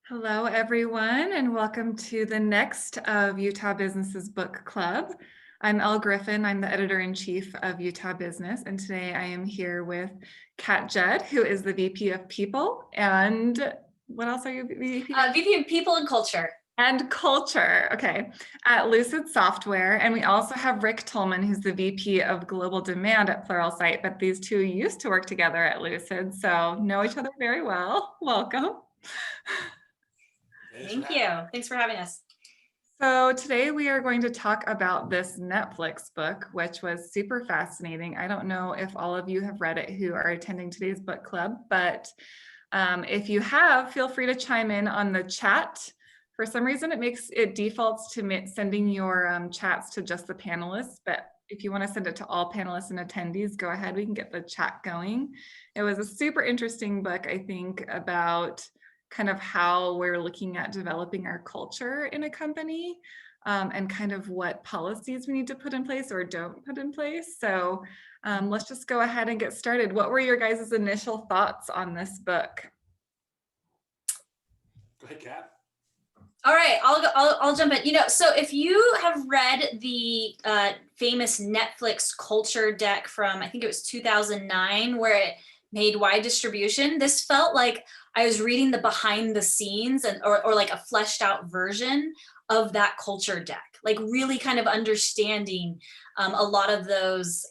Hello, everyone, and welcome to the next of Utah Business's book club. I'm Elle Griffin. I'm the editor-in-chief of Utah Business, and today I am here with Kat Judd, who is the VP of People. And what else are you VP? VP of People and Culture. And Culture, okay, at Lucid Software. And we also have Rick Tolman, who's the VP of Global Demand at Pluralsight, but these two used to work together at Lucid, so know each other very well. Welcome. Thank you. Thanks for having us. So today we are going to talk about this Netflix book, which was super fascinating. I don't know if all of you have read it who are attending today's book club, but if you have, feel free to chime in on the chat. For some reason, it defaults to sending your chats to just the panelists, but if you want to send it to all panelists and attendees, go ahead, we can get the chat going. It was a super interesting book, I think, about kind of how we're looking at developing our culture in a company and kind of what policies we need to put in place or don't put in place. So let's just go ahead and get started. What were your guys' initial thoughts on this book? Go ahead, Kat. All right, I'll jump in. So if you have read the famous Netflix culture deck from, I think it was 2009, where it made wide distribution, this felt like I was reading the behind the scenes or like a fleshed out version of that culture deck, like really kind of understanding a lot of those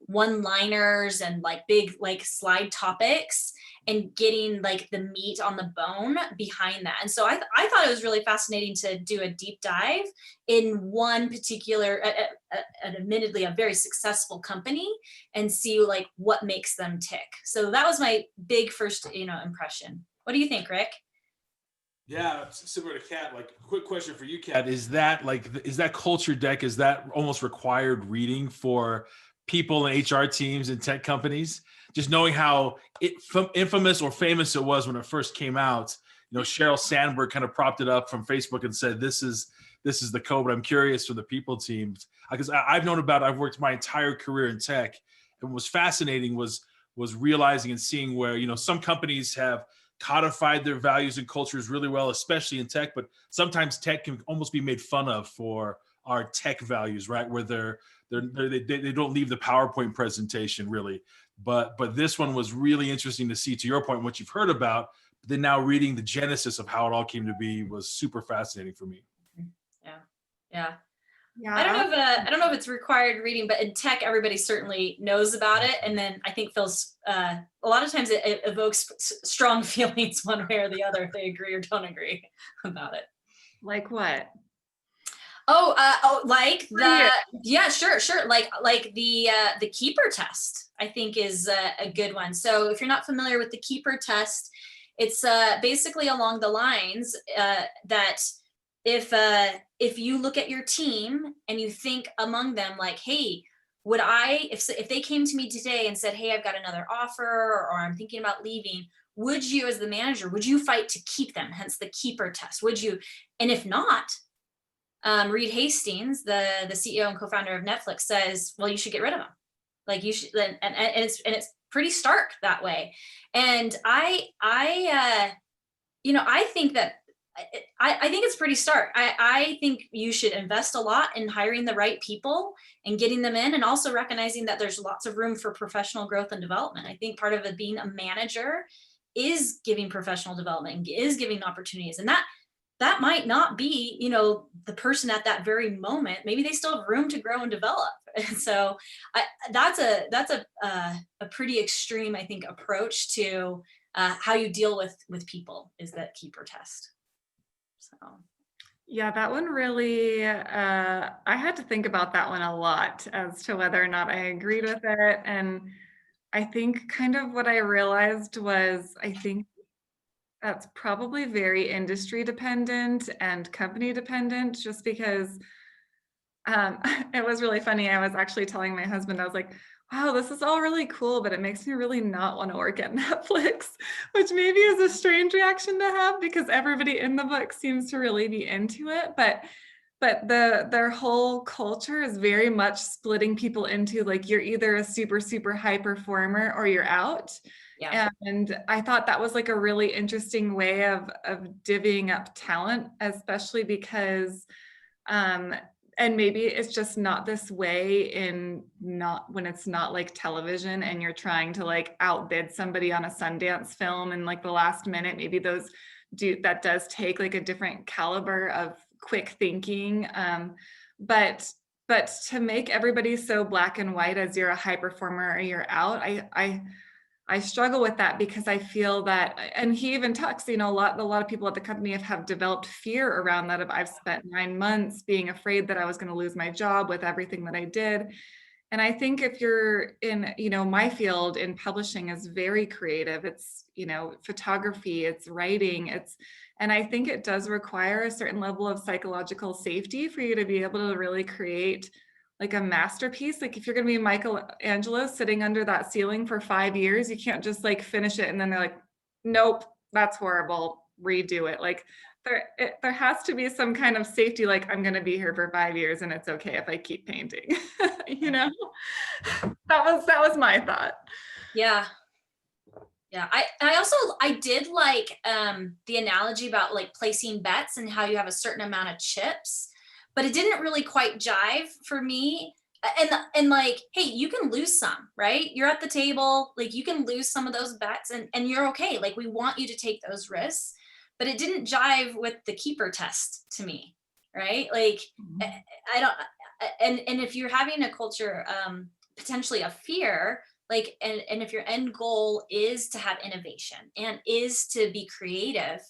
one-liners and like big like slide topics and getting like the meat on the bone behind that. And so I thought it was really fascinating to do a deep dive in one particular, admittedly a very successful company, and see like what makes them tick. So that was my big first, impression. What do you think, Rick? Yeah, similar to Kat. Like, quick question for you, Kat: is that culture deck? Is that almost required reading for people and HR teams and tech companies? Just knowing how infamous or famous it was when it first came out. Sheryl Sandberg kind of propped it up from Facebook and said, "This is the code." But I'm curious for the people teams, because I've known about it. I've worked my entire career in tech, and what was fascinating was realizing and seeing where some companies have codified their values and cultures really well, especially in tech. But sometimes tech can almost be made fun of for our tech values, right? Where they don't leave the PowerPoint presentation really. But this one was really interesting to see, to your point, what you've heard about. But then now reading the genesis of how it all came to be was super fascinating for me. Yeah. I don't know if it's required reading, but in tech, everybody certainly knows about it. And then I think feels a lot of times it evokes strong feelings one way or the other if they agree or don't agree about it. Like what? Like the yeah, sure. Like the keeper test, I think is a good one. So if you're not familiar with the keeper test, it's basically along the lines that if you look at your team and you think among them like, hey, would I, if they came to me today and said, hey, I've got another offer or I'm thinking about leaving, would you, as the manager, would you fight to keep them? Hence the keeper test. Would you? And if not, Reed Hastings, the CEO and co-founder of Netflix, says, well, you should get rid of them. Like you should, and it's pretty stark that way. And I think that I think it's pretty stark. I think you should invest a lot in hiring the right people and getting them in, and also recognizing that there's lots of room for professional growth and development. I think part of it being a manager is giving professional development and is giving opportunities, and that might not be, the person at that very moment. Maybe they still have room to grow and develop. And so that's a pretty extreme, I think, approach to how you deal with people, is that keeper test. So. Yeah, that one really, I had to think about that one a lot as to whether or not I agreed with it. And I think kind of what I realized was, I think that's probably very industry dependent and company dependent, just because it was really funny. I was actually telling my husband, I was like, wow, this is all really cool, but it makes me really not want to work at Netflix, which maybe is a strange reaction to have because everybody in the book seems to really be into it. But but their whole culture is very much splitting people into like, you're either a super, super high performer or you're out. Yeah. And I thought that was like a really interesting way of divvying up talent, especially because and maybe it's just not this way in not when it's not like television and you're trying to like outbid somebody on a Sundance film in like the last minute. Maybe that does take like a different caliber of quick thinking. But to make everybody so black and white as you're a high performer or you're out, I struggle with that because I feel that, and he even talks, a lot of people at the company have developed fear around that. I've spent 9 months being afraid that I was going to lose my job with everything that I did. And I think if you're in, my field in publishing is very creative. It's, photography, it's writing, and I think it does require a certain level of psychological safety for you to be able to really create like a masterpiece. Like if you're going to be Michelangelo sitting under that ceiling for 5 years, you can't just like finish it and then they're like, nope, that's horrible, redo it. Like there has to be some kind of safety, like I'm going to be here for 5 years and it's okay if I keep painting. That was my thought. Yeah. Yeah. I did like the analogy about like placing bets and how you have a certain amount of chips, but it didn't really quite jive for me. And like, hey, you can lose some, right? You're at the table, like you can lose some of those bets and you're okay. Like we want you to take those risks, but it didn't jive with the keeper test to me, right? Like I don't, and if you're having a culture potentially of fear, like, and if your end goal is to have innovation and is to be creative,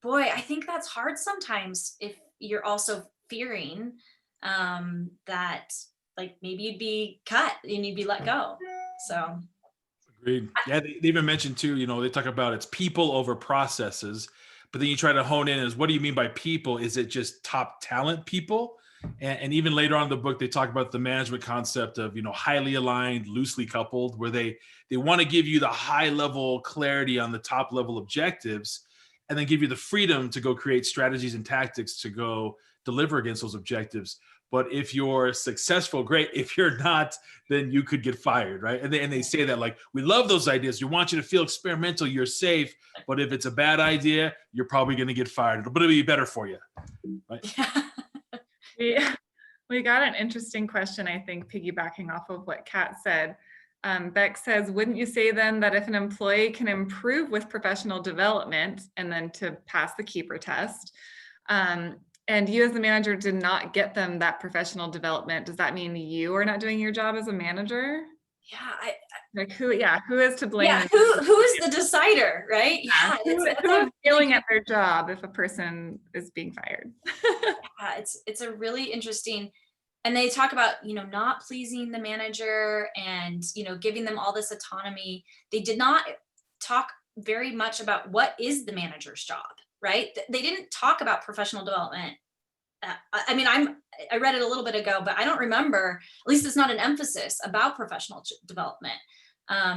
boy, I think that's hard sometimes if you're also fearing that like maybe you'd be cut and you'd be let go. So Agreed. Yeah, they even mentioned too, they talk about it's people over processes, but then you try to hone in as what do you mean by people? Is it just top talent people? And even later on in the book, they talk about the management concept of, highly aligned, loosely coupled, where they want to give you the high level clarity on the top level objectives, and then give you the freedom to go create strategies and tactics to go deliver against those objectives. But if you're successful, great. If you're not, then you could get fired, right? And they say that like, we love those ideas. We want you to feel experimental. You're safe. But if it's a bad idea, you're probably going to get fired. But it'll be better for you. Right? Yeah. We got an interesting question, I think, piggybacking off of what Kat said. Beck says, wouldn't you say then that if an employee can improve with professional development and then to pass the keeper test, and you as the manager did not get them that professional development, does that mean you are not doing your job as a manager? Yeah. Who is to blame? Yeah, who is the decider, right? Yeah, who is failing at their job if a person is being fired? Yeah, it's a really interesting, and they talk about, not pleasing the manager and, giving them all this autonomy. They did not talk very much about what is the manager's job, right? They didn't talk about professional development. I read it a little bit ago, but I don't remember, at least it's not an emphasis about professional development.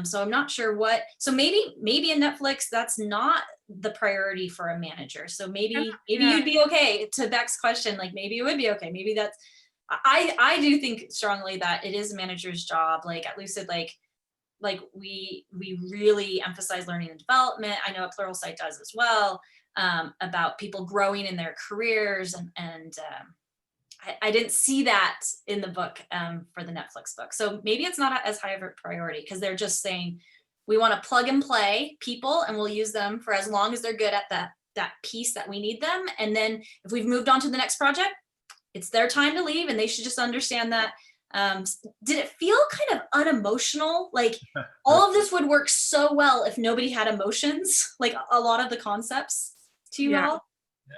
So I'm not sure so maybe in Netflix, that's not the priority for a manager. So maybe you'd be okay. To Beck's question, like maybe it would be okay. Maybe that's, I do think strongly that it is a manager's job. Like at Lucid, like we really emphasize learning and development. I know at Pluralsight does as well, about people growing in their careers and I didn't see that in the book for the Netflix book. So maybe it's not as high of a priority because they're just saying, we want to plug and play people and we'll use them for as long as they're good at that piece that we need them. And then if we've moved on to the next project, it's their time to leave and they should just understand that. Did it feel kind of unemotional? Like all of this would work so well if nobody had emotions, like a lot of the concepts to you all?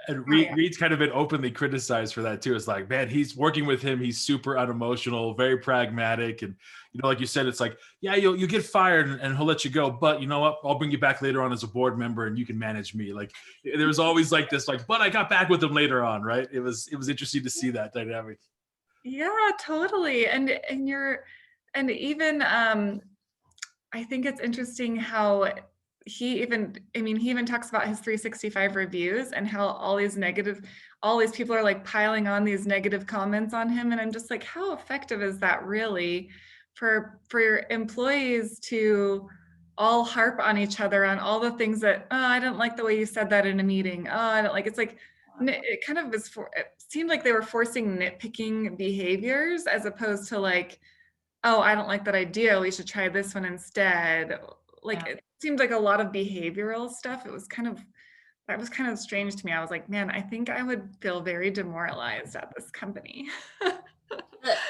And Reed's kind of been openly criticized for that too. It's like, man, he's working with him. He's super unemotional, very pragmatic. And, like you said, it's like, yeah, you'll get fired and he'll let you go. But you know what? I'll bring you back later on as a board member and you can manage me. Like there was always like this, like, but I got back with him later on. Right. It was interesting to see that dynamic. Yeah, totally. And even, I think it's interesting how he even talks about his 365 reviews and how all these people are like piling on these negative comments on him. And I'm just like, how effective is that really for your employees to all harp on each other on all the things that, oh, I didn't like the way you said that in a meeting. Oh, I don't like, it's like, it kind of it seemed like they were forcing nitpicking behaviors as opposed to like, oh, I don't like that idea, we should try this one instead. Like, Yeah. it seemed like a lot of behavioral stuff. That was kind of strange to me. I was like, man, I think I would feel very demoralized at this company.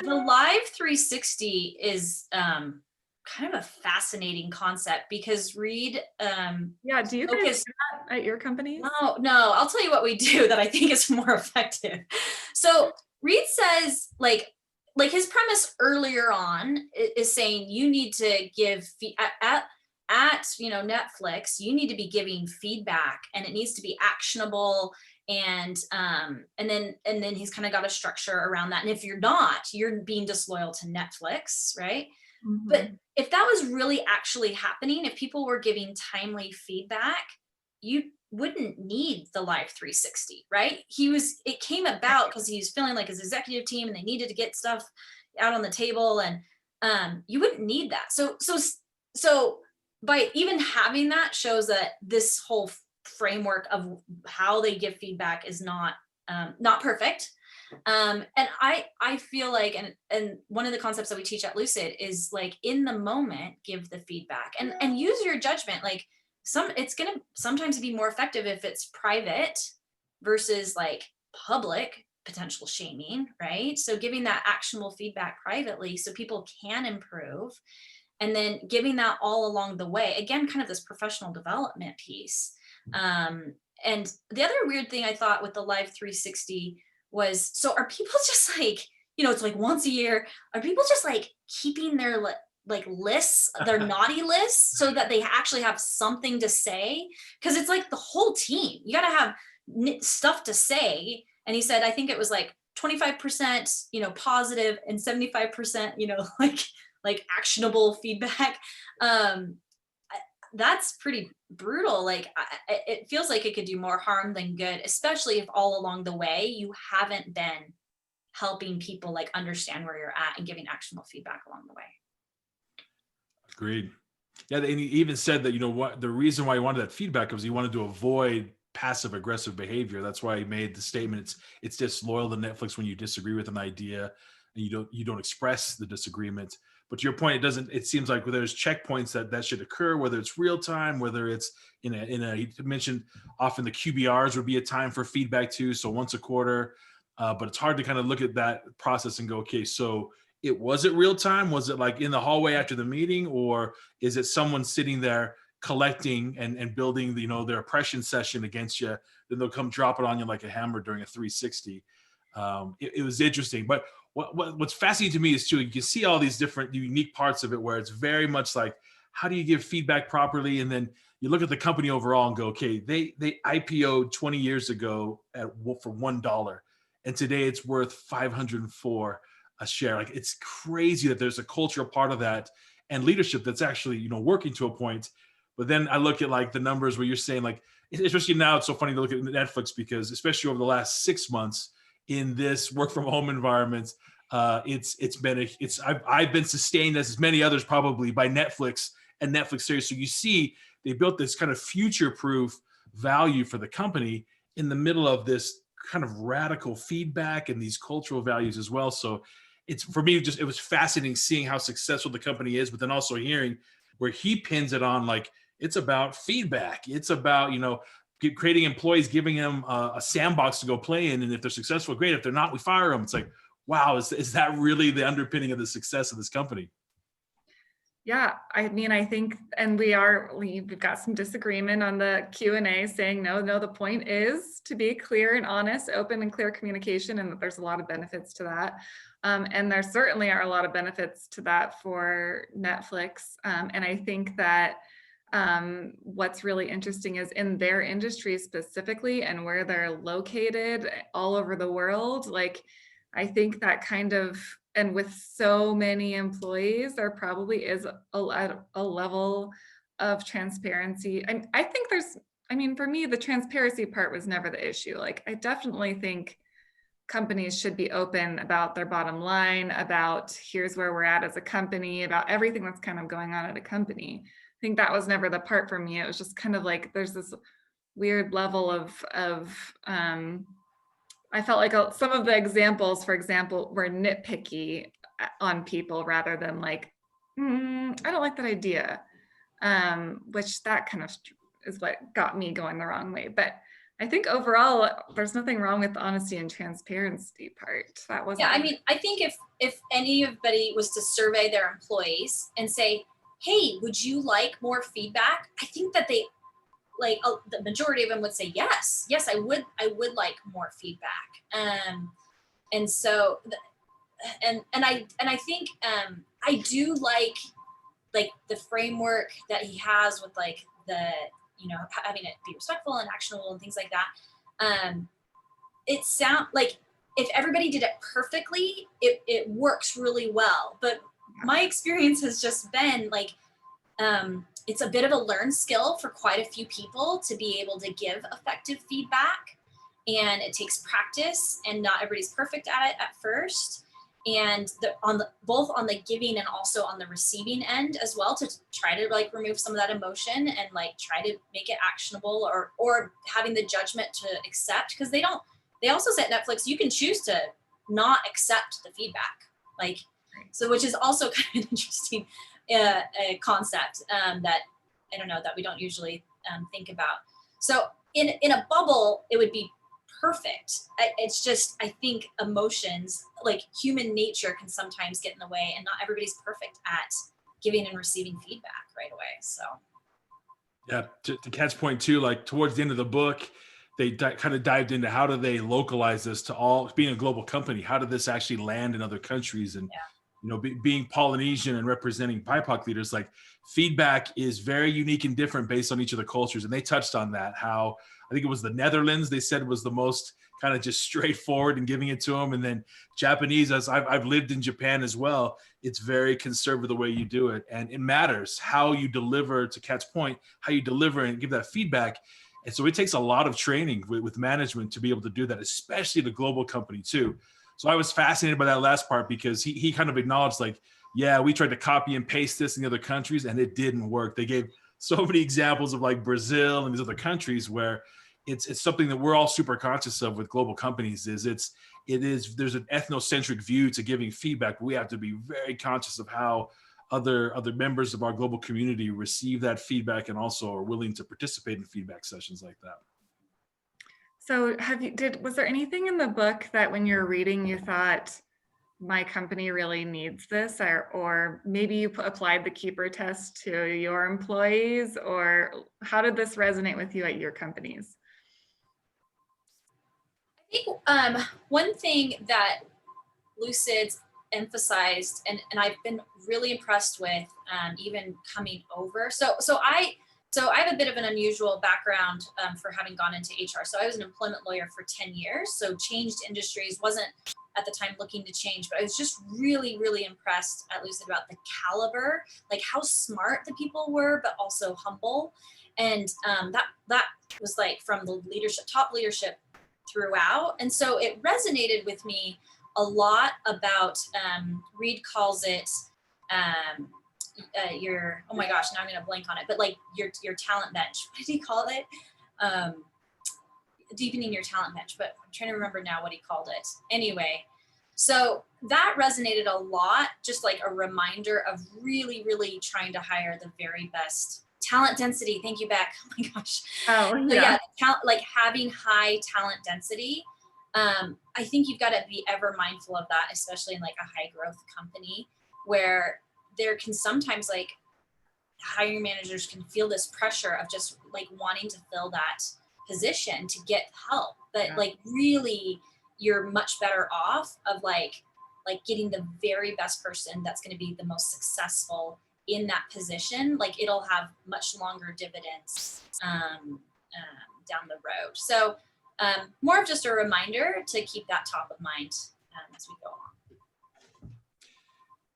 The Live 360 is kind of a fascinating concept because Reed Yeah, do you guys do focused. that at your companies? No, I'll tell you what we do that I think is more effective. So Reed says like his premise earlier on is saying you need to give at Netflix, you need to be giving feedback and it needs to be actionable, and then he's kind of got a structure around that. And if you're not, you're being disloyal to Netflix, right? But Mhm. if that was really actually happening, if people were giving timely feedback, you wouldn't need the Live 360, right? It came about because he was feeling like his executive team and they needed to get stuff out on the table, and you wouldn't need that. So by even having that shows that this whole framework of how they give feedback is not perfect. And I feel like, and one of the concepts that we teach at Lucid is like in the moment give the feedback and use your judgment. Like it's gonna sometimes be more effective if it's private versus like public potential shaming, right? So giving that actionable feedback privately so people can improve, and then giving that all along the way, again, kind of this professional development piece. And the other weird thing I thought with the Live 360 was, so are people just like, it's like once a year, are people just like keeping their like lists, their naughty lists, so that they actually have something to say? Because it's like the whole team, you got to have stuff to say. And he said, I think it was like 25%, positive, and 75%, like actionable feedback. um that's pretty brutal. Like it feels like it could do more harm than good, especially if all along the way you haven't been helping people like understand where you're at and giving actionable feedback along the way. Agreed. Yeah, and he even said that, what the reason why he wanted that feedback was he wanted to avoid passive aggressive behavior. That's why he made the statement, it's disloyal to Netflix when you disagree with an idea and you don't express the disagreement. But to your point, it seems like there's checkpoints that should occur, whether it's real time, whether it's he mentioned often the QBRs would be a time for feedback too. So once a quarter, but it's hard to kind of look at that process and go, okay, so was it real time? Was it like in the hallway after the meeting, or is it someone sitting there collecting and building their oppression session against you? Then they'll come drop it on you like a hammer during a 360. It was interesting, but what's fascinating to me is too, you can see all these different unique parts of it where it's very much like, how do you give feedback properly? And then you look at the company overall and go, okay, they IPO'd 20 years ago for $1, and today it's worth 504 a share. Like, it's crazy that there's a cultural part of that and leadership that's actually working to a point. But then I look at like the numbers where you're saying, like, especially now, it's so funny to look at Netflix because especially over the last 6 months in this work from home environment, I've been sustained as many others probably by Netflix and Netflix series. So you see, they built this kind of future proof value for the company in the middle of this kind of radical feedback and these cultural values as well. So it's, for me, it was fascinating seeing how successful the company is, but then also hearing where he pins it on, like, it's about feedback. It's about, creating employees, giving them a sandbox to go play in. And if they're successful, great. If they're not, we fire them. It's like, wow, is that really the underpinning of the success of this company? Yeah, I mean, I think, and we've got some disagreement on the Q&A saying, no, the point is to be clear and honest, open and clear communication, and that there's a lot of benefits to that. And there certainly are a lot of benefits to that for Netflix. And I think that what's really interesting is in their industry specifically and where they're located all over the world, like, I think that kind of, and with so many employees, there probably is a level of transparency. I think for me, the transparency part was never the issue. Like, I definitely think companies should be open about their bottom line, about here's where we're at as a company, about everything that's kind of going on at a company. I think that was never the part for me. It was just kind of like there's this weird level of I felt like some of the examples, for example, were nitpicky on people rather than like, I don't like that idea, which that kind of is what got me going the wrong way. But I think overall, there's nothing wrong with the honesty and transparency part. That wasn't. Yeah, I mean, I think if anybody was to survey their employees and say, "Hey, would you like more feedback?" I think that they like the majority of them would say yes. Yes, I would like more feedback. And so and I think I do like the framework that he has with like the, you know, having it be respectful and actionable and things like that. It sound like if everybody did it perfectly, it works really well. But my experience has just been like, it's a bit of a learned skill for quite a few people to be able to give effective feedback. And it takes practice, and not everybody's perfect at it at first. And both on the giving and also on the receiving end as well, to try to like remove some of that emotion and like try to make it actionable, or having the judgment to accept, because they also say at Netflix, you can choose to not accept the feedback. Like, so, which is also kind of an interesting a concept that I don't know, that we don't usually think about. So in a bubble, it would be perfect. It's just, I think emotions, like human nature, can sometimes get in the way, and not everybody's perfect at giving and receiving feedback right away. So Yeah, to Kat's point too, like towards the end of the book, they kind of dived into how do they localize this to all being a global company. How did this actually land in other countries? And you know, being Polynesian and representing BIPOC leaders, like feedback is very unique and different based on each of the cultures. And they touched on that, how I think it was the Netherlands they said was the most kind of just straightforward in giving it to them. And then Japanese, as I've lived in Japan as well, it's very conservative the way you do it. And it matters how you deliver, to Kat's point, how you deliver and give that feedback. And so it takes a lot of training with management to be able to do that, especially the global company too. So I was fascinated by that last part, because he kind of acknowledged like, yeah, we tried to copy and paste this in the other countries and it didn't work. They gave so many examples of like Brazil and these other countries where it's something that we're all super conscious of with global companies is there's an ethnocentric view to giving feedback. We have to be very conscious of how other members of our global community receive that feedback and also are willing to participate in feedback sessions like that. So was there anything in the book that when you're reading, you thought, my company really needs this, or maybe you applied the keeper test to your employees, or how did this resonate with you at your companies? I think one thing that Lucid's emphasized, and I've been really impressed with, even coming over. So I have a bit of an unusual background for having gone into HR. So I was an employment lawyer for 10 years. So changed industries, wasn't at the time looking to change, but I was just really, really impressed at Lucid about the caliber, like how smart the people were, but also humble. And that was like from the top leadership throughout. And so it resonated with me a lot about, Reed calls it, your, oh my gosh, now I'm gonna blank on it, but like your talent bench. What did he call it? Deepening your talent bench, but I'm trying to remember now what he called it. Anyway, so that resonated a lot, just like a reminder of really, really trying to hire the very best talent density. Thank you, Beck. Oh my gosh. Oh, yeah. Like having high talent density. I think you've got to be ever mindful of that, especially in like a high growth company where there can sometimes like hiring managers can feel this pressure of just like wanting to fill that position to get help. But like really you're much better off of like getting the very best person that's going to be the most successful in that position. Like it'll have much longer dividends down the road. So more of just a reminder to keep that top of mind as we go along.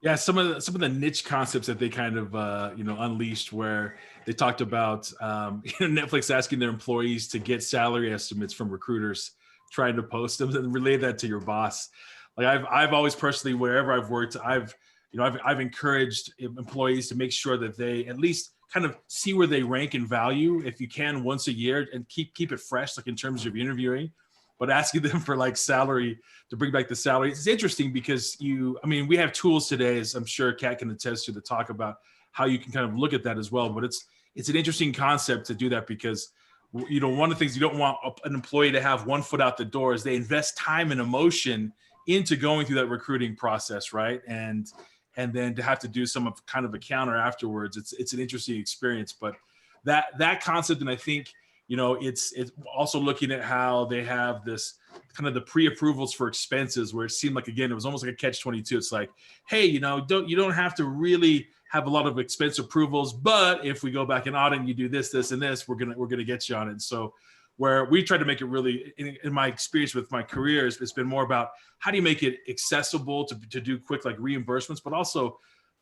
Yeah, some of the niche concepts that they kind of unleashed, where they talked about Netflix asking their employees to get salary estimates from recruiters trying to post them and relay that to your boss. Like I've always personally, wherever I've worked, I've encouraged employees to make sure that they at least kind of see where they rank in value, if you can, once a year, and keep it fresh, like in terms of interviewing. But asking them for like salary, to bring back the salary, it's interesting because we have tools today, as I'm sure Kat can attest to talk about how you can kind of look at that as well. But it's an interesting concept to do that, because one of the things you don't want an employee to have one foot out the door is they invest time and emotion into going through that recruiting process, right? And then to have to do some of kind of a counter afterwards, it's an interesting experience. But that concept, and I think it's also looking at how they have this kind of the pre-approvals for expenses, where it seemed like, again, it was almost like a catch-22. It's like, hey, you don't have to really have a lot of expense approvals, but if we go back and audit and you do this, this, and this, we're gonna get you on it. And so where we try to make it really, in my experience with my career, it's been more about how do you make it accessible to do quick like reimbursements, but also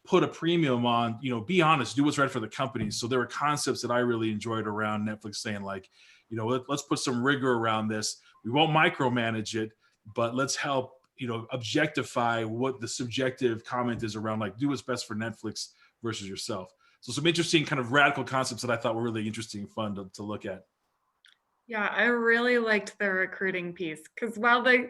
put a premium on, be honest, do what's right for the company. So there were concepts that I really enjoyed around Netflix saying like, let's put some rigor around this. We won't micromanage it, but let's help, objectify what the subjective comment is around, like, do what's best for Netflix versus yourself. So some interesting kind of radical concepts that I thought were really interesting and fun to look at. Yeah, I really liked the recruiting piece, because while the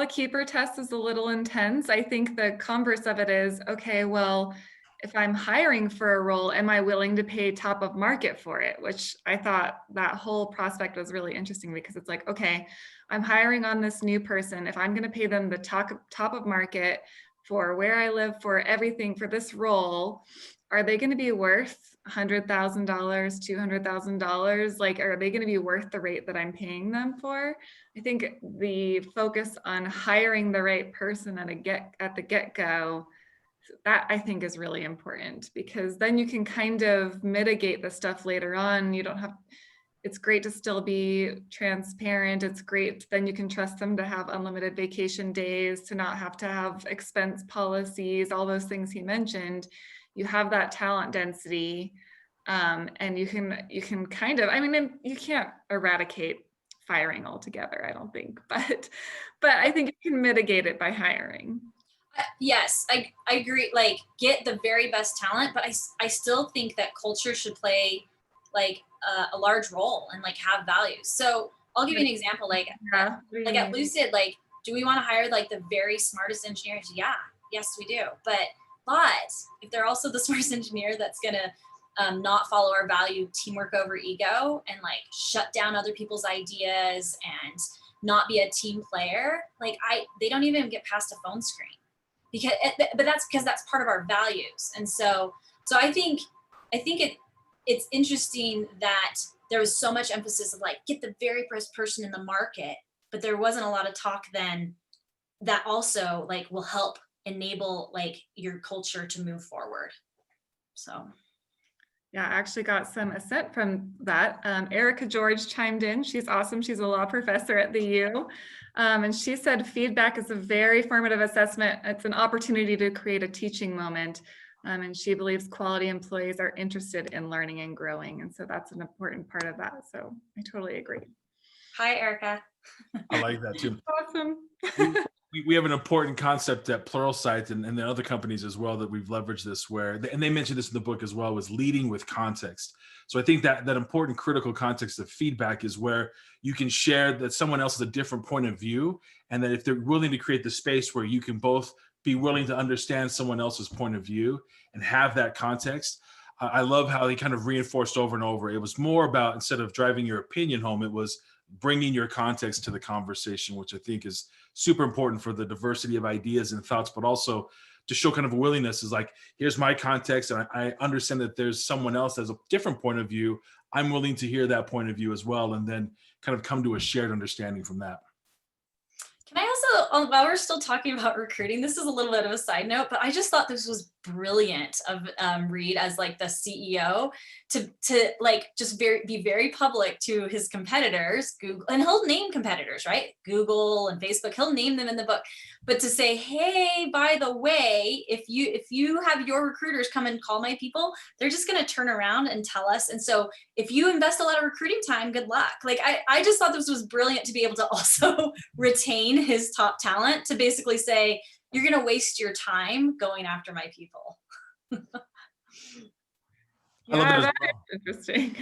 keeper test is a little intense, I think the converse of it is, okay, well, if I'm hiring for a role, am I willing to pay top of market for it? Which I thought that whole prospect was really interesting, because it's like, okay, I'm hiring on this new person. If I'm going to pay them the top of market for where I live, for everything, for this role, are they going to be worth $100,000, $200,000? Like, are they going to be worth the rate that I'm paying them for? I think the focus on hiring the right person at the get-go, that I think is really important, because then you can kind of mitigate the stuff later on. It's great to still be transparent. It's great, then you can trust them to have unlimited vacation days, to not have to have expense policies, all those things he mentioned. You have that talent density, and you can kind of, you can't eradicate firing altogether, I don't think, but I think you can mitigate it by hiring. Yes, I agree. Like, get the very best talent, but I still think that culture should play like a large role and like have values. So I'll give you an example. Like, Yeah. like at Lucid, like, do we want to hire like the very smartest engineers? Yeah, yes, we do. But if they're also the smartest engineer that's gonna not follow our value, teamwork over ego, and like shut down other people's ideas and not be a team player, like they don't even get past a phone screen, but that's because that's part of our values. And so I think it's interesting that there was so much emphasis of like, get the very first person in the market, but there wasn't a lot of talk then that also like will help enable like your culture to move forward. So yeah, I actually got some assent from that. Erica George chimed in. She's awesome. She's a law professor at the U. And she said feedback is a very formative assessment. It's an opportunity to create a teaching moment. And she believes quality employees are interested in learning and growing. And so that's an important part of that. So I totally agree. hi, Erica. I like that too. Awesome. We have an important concept at Pluralsight and the other companies as well that we've leveraged this, and they mentioned this in the book as well, was leading with context. So I think that important critical context of feedback is where you can share that someone else has a different point of view, and that if they're willing to create the space where you can both be willing to understand someone else's point of view and have that context. I love how they kind of reinforced over and over. It was more about, instead of driving your opinion home, it was bringing your context to the conversation, which I think is super important for the diversity of ideas and thoughts, but also to show kind of a willingness is like, here's my context, and I understand that there's someone else that has a different point of view. I'm willing to hear that point of view as well, and then kind of come to a shared understanding from that. Can I also, while we're still talking about recruiting, this is a little bit of a side note, but I just thought this was brilliant of Reed as like the CEO to like just be very public to his competitors, Google, and he'll name competitors, right? Google and Facebook, he'll name them in the book, but to say, hey, by the way, if you have your recruiters come and call my people, they're just going to turn around and tell us. And so if you invest a lot of recruiting time, good luck. Like I just thought this was brilliant to be able to also retain his top talent, to basically say, you're going to waste your time going after my people. I love that as that well. is interesting.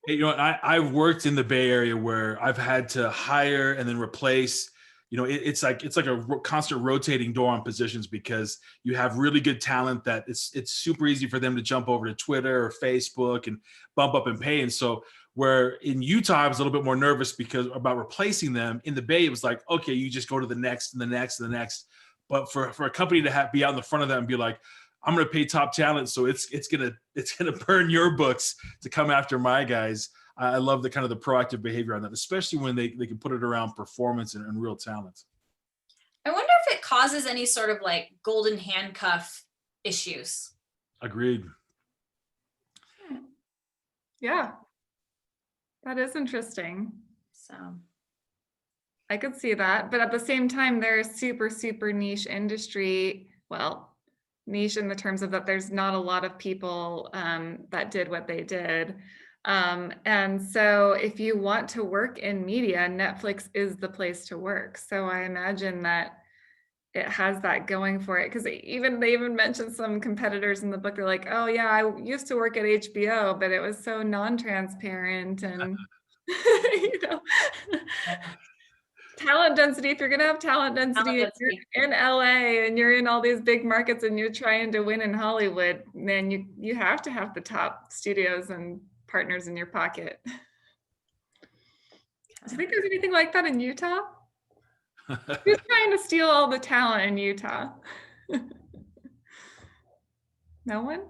Hey, you know, I've worked in the Bay Area where I've had to hire and then replace. You know, it's like a constant rotating door on positions, because you have really good talent that it's super easy for them to jump over to Twitter or Facebook and bump up in pay. And so where in Utah, I was a little bit more nervous because about replacing them. In the Bay, it was like, okay, you just go to the next and the next and the next. But for a company to be out in the front of that and be like, I'm going to pay top talent, so it's gonna burn your books to come after my guys. I love the kind of the proactive behavior on that, especially when they can put it around performance and real talent. I wonder if it causes any sort of like golden handcuff issues. Agreed. Yeah, that is interesting. So I could see that, but at the same time, they're a super, super niche industry. Well, niche in the terms of that there's not a lot of people that did what they did. And so if you want to work in media, Netflix is the place to work. So I imagine that it has that going for it, because they even mentioned some competitors in the book. They're like, oh yeah, I used to work at HBO, but it was so non-transparent and you know. Talent density, if you're going to have talent density, if you're in LA and you're in all these big markets and you're trying to win in Hollywood, then you have to have the top studios and partners in your pocket. Do you think there's anything like that in Utah? Who's trying to steal all the talent in Utah? No one?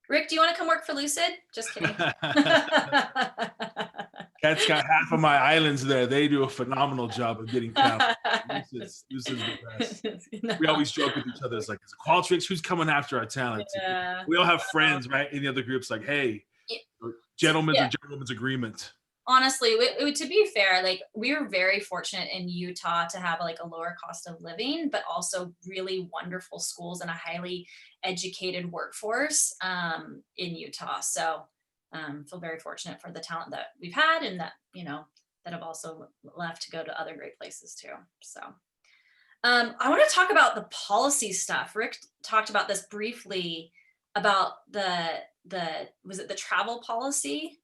Rick, do you want to come work for Lucid? Just kidding. Cat's got half of my islands there. They do a phenomenal job of getting talent. This is the best. No. We always joke with each other. It's like, Qualtrics, who's coming after our talent? Yeah. We all have friends, right? In the other groups, like, hey, gentlemen's agreement. Honestly, to be fair, like we're very fortunate in Utah to have like a lower cost of living, but also really wonderful schools and a highly educated workforce in Utah. So feel very fortunate for the talent that we've had, and that, you know, that have also left to go to other great places too. So I want to talk about the policy stuff. Rick talked about this briefly about was it the travel policy?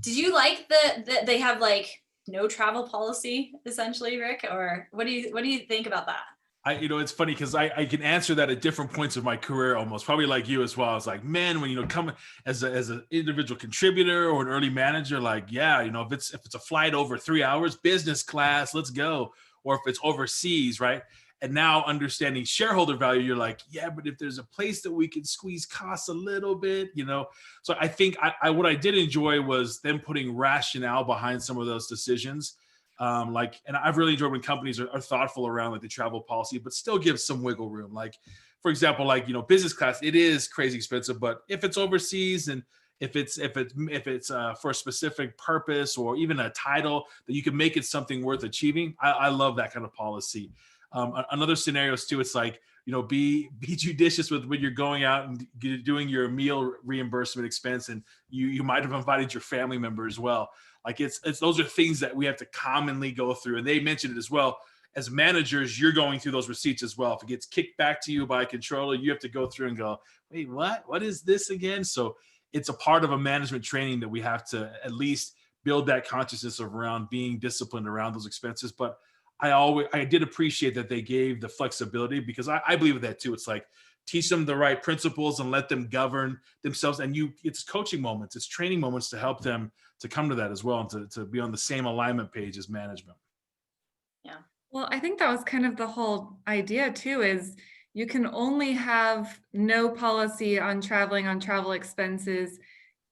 Did you like that they have like no travel policy essentially, Rick? Or what do you think about that? It's funny because I can answer that at different points of my career, almost probably like you as well. I was like, man, when come as an individual contributor or an early manager, like, yeah, if it's a flight over 3 hours, business class, let's go. Or if it's overseas, right? And now understanding shareholder value, you're like, yeah, but if there's a place that we can squeeze costs a little bit, So I think what I did enjoy was them putting rationale behind some of those decisions. And I've really enjoyed when companies are thoughtful around like the travel policy, but still give some wiggle room. Like, for example, business class, it is crazy expensive, but if it's overseas and if it's for a specific purpose or even a title that you can make it something worth achieving, I love that kind of policy. Another scenario too, it's like, be judicious with when you're going out and doing your meal reimbursement expense, and you might have invited your family member as well. Like it's those are things that we have to commonly go through, and they mentioned it as well. As managers, you're going through those receipts as well. If it gets kicked back to you by a controller, you have to go through and go, wait, what is this again? So it's a part of a management training that we have to at least build that consciousness around being disciplined around those expenses. But I did appreciate that they gave the flexibility, because I believe in that too. It's like, teach them the right principles and let them govern themselves. And it's coaching moments, it's training moments to help them to come to that as well, and to be on the same alignment page as management. Yeah. Well, I think that was kind of the whole idea too, is you can only have no policy on travel expenses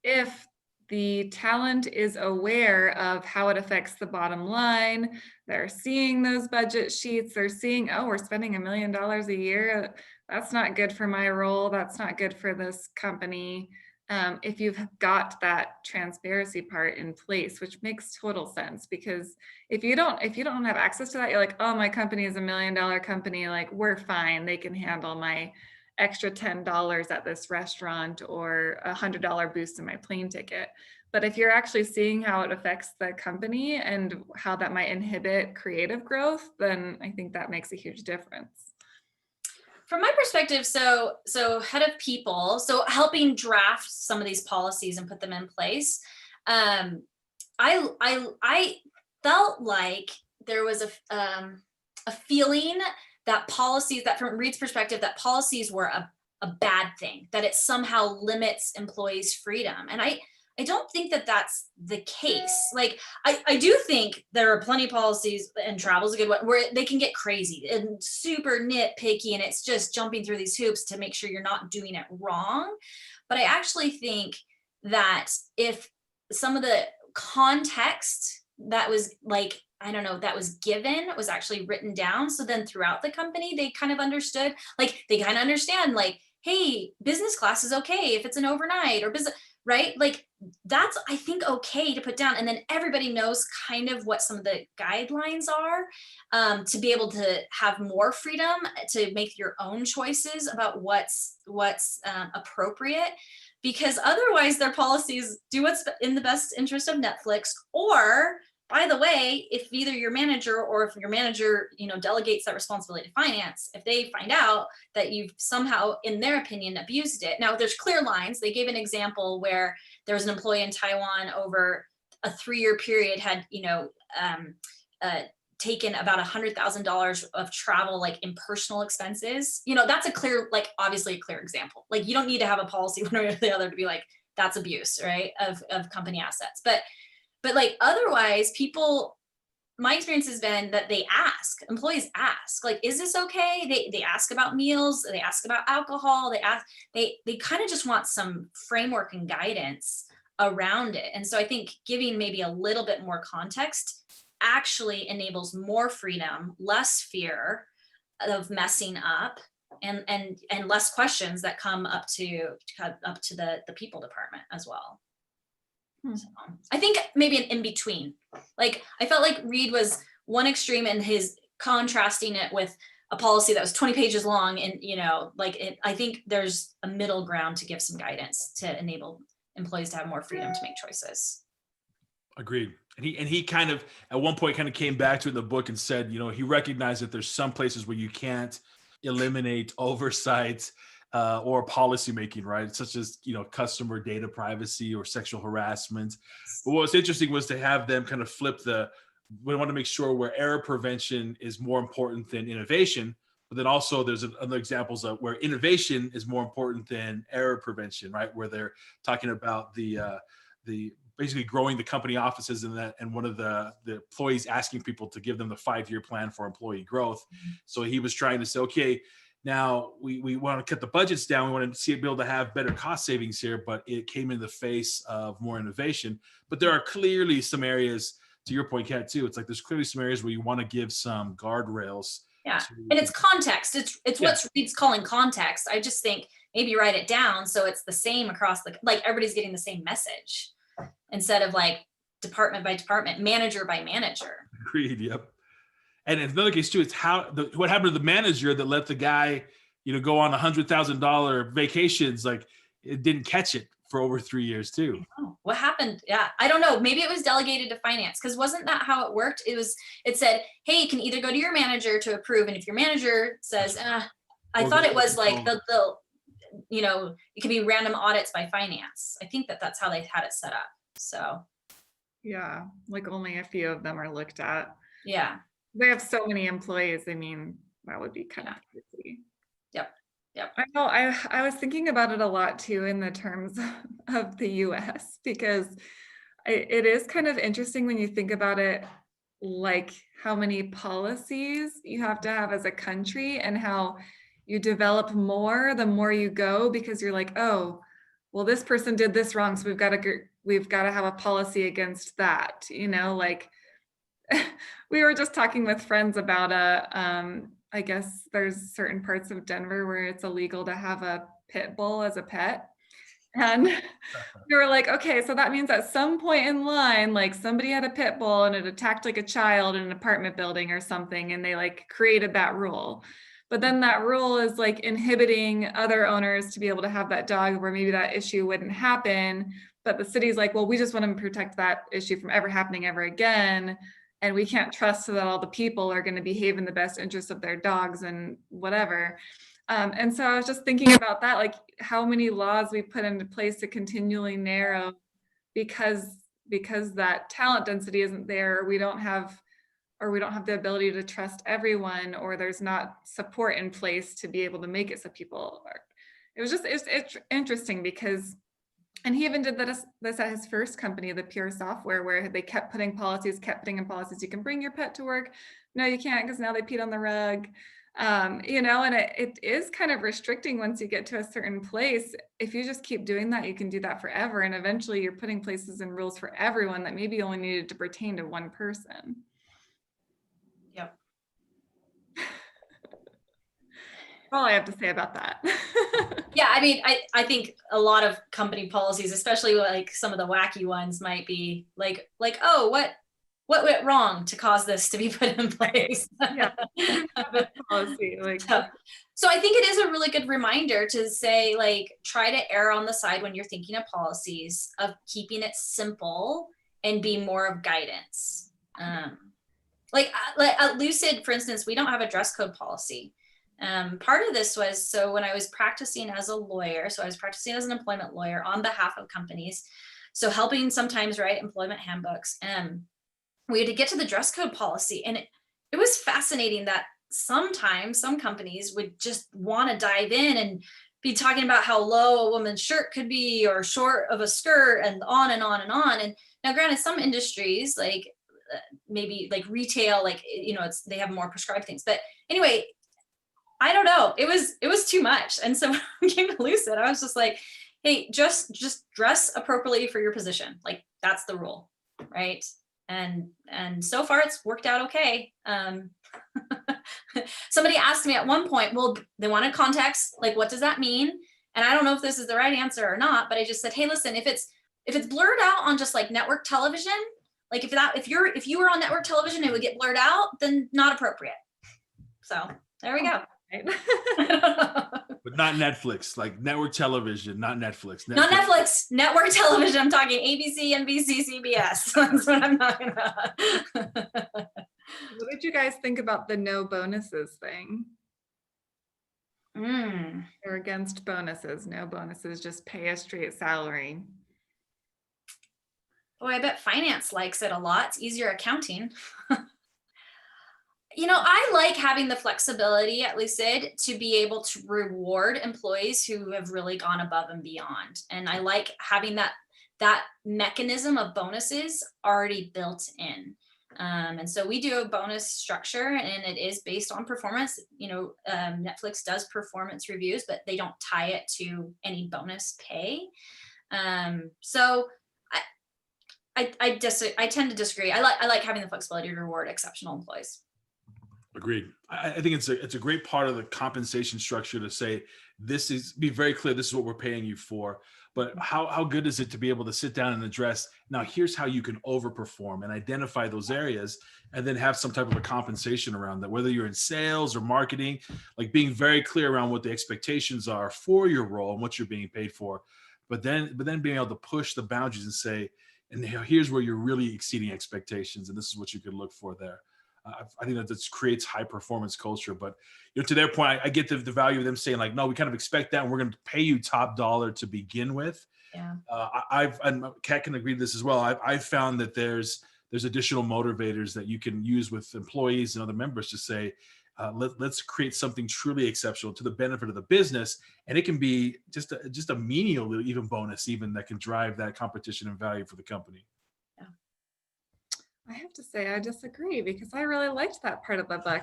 if the talent is aware of how it affects the bottom line. They're seeing those budget sheets. They're seeing, oh, we're spending $1 million a year. That's not good for my role. That's not good for this company. If you've got that transparency part in place, which makes total sense, because if you don't have access to that, you're like, oh, my company is $1 million company. Like, we're fine. They can handle my extra $10 at this restaurant or $100 boost in my plane ticket. But if you're actually seeing how it affects the company and how that might inhibit creative growth, then I think that makes a huge difference. From my perspective, so head of people, so helping draft some of these policies and put them in place. I felt like there was a feeling that policies, that from Reed's perspective, that policies were a bad thing, that it somehow limits employees' freedom. And I don't think that that's the case. Like, I do think there are plenty of policies, and travel is a good one, where they can get crazy and super nitpicky, and it's just jumping through these hoops to make sure you're not doing it wrong. But I actually think that if some of the context that was like, I don't know, that was given was actually written down, so then throughout the company, they kind of understood, like, they kind of understand, like, hey, business class is okay if it's an overnight, or business, right? Like, that's, I think, okay to put down. And then everybody knows kind of what some of the guidelines are, to be able to have more freedom to make your own choices about what's appropriate. Because otherwise their policies do what's in the best interest of Netflix, or, by the way, if either your manager or if your manager, delegates that responsibility to finance, if they find out that you've somehow, in their opinion, abused it. Now, there's clear lines. They gave an example where there was an employee in Taiwan over a 3-year period had, taken about $100,000 of travel, like, in personal expenses. That's a clear, like, obviously a clear example. Like, you don't need to have a policy one way or the other to be like, that's abuse, right, of company assets. But like, otherwise, people, my experience has been that employees ask, like, is this okay? They ask about meals, they ask about alcohol, they kind of just want some framework and guidance around it. And so I think giving maybe a little bit more context actually enables more freedom, less fear of messing up, and less questions that come up to the people department as well. So I think maybe an in between. Like, I felt like Reed was one extreme in his contrasting it with a policy that was 20 pages long, and I think there's a middle ground to give some guidance to enable employees to have more freedom to make choices. Agreed. And he kind of at one point kind of came back to it in the book and said, he recognized that there's some places where you can't eliminate oversight or policymaking, right? Such as, customer data privacy or sexual harassment. But what was interesting was to have them kind of flip we want to make sure where error prevention is more important than innovation. But then also there's other examples of where innovation is more important than error prevention, right? Where they're talking about the basically growing the company offices and one of the employees asking people to give them the 5-year plan for employee growth. Mm-hmm. So he was trying to say, okay, now we want to cut the budgets down. We want to be able to have better cost savings here, but it came in the face of more innovation. But there are clearly some areas, to your point, Kat, too. It's like there's clearly some areas where you want to give some guardrails. Yeah, and it's context. It's what Reed's calling context. I just think maybe write it down so it's the same across like everybody's getting the same message instead of like department by department, manager by manager. Agreed. Yep. And in another case too, it's what happened to the manager that let the guy, go on $100,000 vacations. Like, it didn't catch it for over 3 years too. Oh, what happened? Yeah, I don't know. Maybe it was delegated to finance, because wasn't that how it worked? It said, hey, you can either go to your manager to approve, and if your manager says, I thought it was like it could be random audits by finance. I think that's how they had it set up. So yeah, like only a few of them are looked at. Yeah. They have so many employees. I mean, that would be kind of crazy. Yep. I know. I was thinking about it a lot too in the terms of the US, because it is kind of interesting when you think about it, like how many policies you have to have as a country and how you develop more the more you go, because you're like, oh, well, this person did this wrong, so we've got to have a policy against that. You know, like we were just talking with friends about I guess there's certain parts of Denver where it's illegal to have a pit bull as a pet. And we were like, okay, so that means at some point in line, like somebody had a pit bull and it attacked like a child in an apartment building or something, and they like created that rule. But then that rule is like inhibiting other owners to be able to have that dog where maybe that issue wouldn't happen. But the city's like, well, we just want to protect that issue from ever happening ever again. And we can't trust that all the people are going to behave in the best interest of their dogs and whatever. And so I was just thinking about that, like how many laws we put into place to continually narrow because that talent density isn't there, or we don't have the ability to trust everyone, or there's not support in place to be able to make it so people are. It's interesting because, and he even did this at his first company, the Pure Software, where they kept putting in policies. You can bring your pet to work. No, you can't, because now they peed on the rug. You know, and it is kind of restricting once you get to a certain place. If you just keep doing that, you can do that forever. And eventually you're putting places and rules for everyone that maybe only needed to pertain to one person. Yep. All I have to say about that. Yeah, I mean, I think a lot of company policies, especially like some of the wacky ones, might be like, oh, what went wrong to cause this to be put in place? Yeah. Policy, like. So I think it is a really good reminder to say, like, try to err on the side when you're thinking of policies of keeping it simple and be more of guidance. Like at Lucid, for instance, we don't have a dress code policy. Part of this was, so when I was practicing as a lawyer, so I was practicing as an employment lawyer on behalf of companies, so helping sometimes write employment handbooks, we had to get to the dress code policy. And it was fascinating that sometimes some companies would just want to dive in and be talking about how low a woman's shirt could be or short of a skirt and on and on and on. And now granted, some industries like maybe like retail, like, you know, they have more prescribed things. But anyway, I don't know. It was too much. And so when I came to Lucid, I was just like, hey, just dress appropriately for your position. Like that's the rule, right? And so far it's worked out okay. Somebody asked me at one point, well, they wanted context, like what does that mean? And I don't know if this is the right answer or not, but I just said, hey, listen, if it's blurred out on just like network television, like if you were on network television, it would get blurred out, then not appropriate. So there we go. But not Netflix, like network television, not Netflix. Not Netflix, network television. I'm talking ABC, NBC, CBS. That's what I'm talking about. What did you guys think about the no bonuses thing? They're against bonuses. No bonuses, just pay a straight salary. Boy, I bet finance likes it a lot. It's easier accounting. You know, I like having the flexibility at Lucid to be able to reward employees who have really gone above and beyond. And I like having that mechanism of bonuses already built in. And so we do a bonus structure and it is based on performance. You know, Netflix does performance reviews, but they don't tie it to any bonus pay. So I tend to disagree. I like having the flexibility to reward exceptional employees. Agreed. I think it's a great part of the compensation structure to say, be very clear, this is what we're paying you for. But how good is it to be able to sit down and address, now here's how you can overperform and identify those areas and then have some type of a compensation around that, whether you're in sales or marketing, like being very clear around what the expectations are for your role and what you're being paid for. But then being able to push the boundaries and say, and here's where you're really exceeding expectations and this is what you could look for there. I think that this creates high performance culture, but you know, to their point, I get the value of them saying like, no, we kind of expect that and we're going to pay you top dollar to begin with. Yeah. And Kat can agree to this as well. I've found that there's additional motivators that you can use with employees and other members to say, let's create something truly exceptional to the benefit of the business. And it can be just a menial even bonus, even that can drive that competition and value for the company. I have to say I disagree because I really liked that part of the book.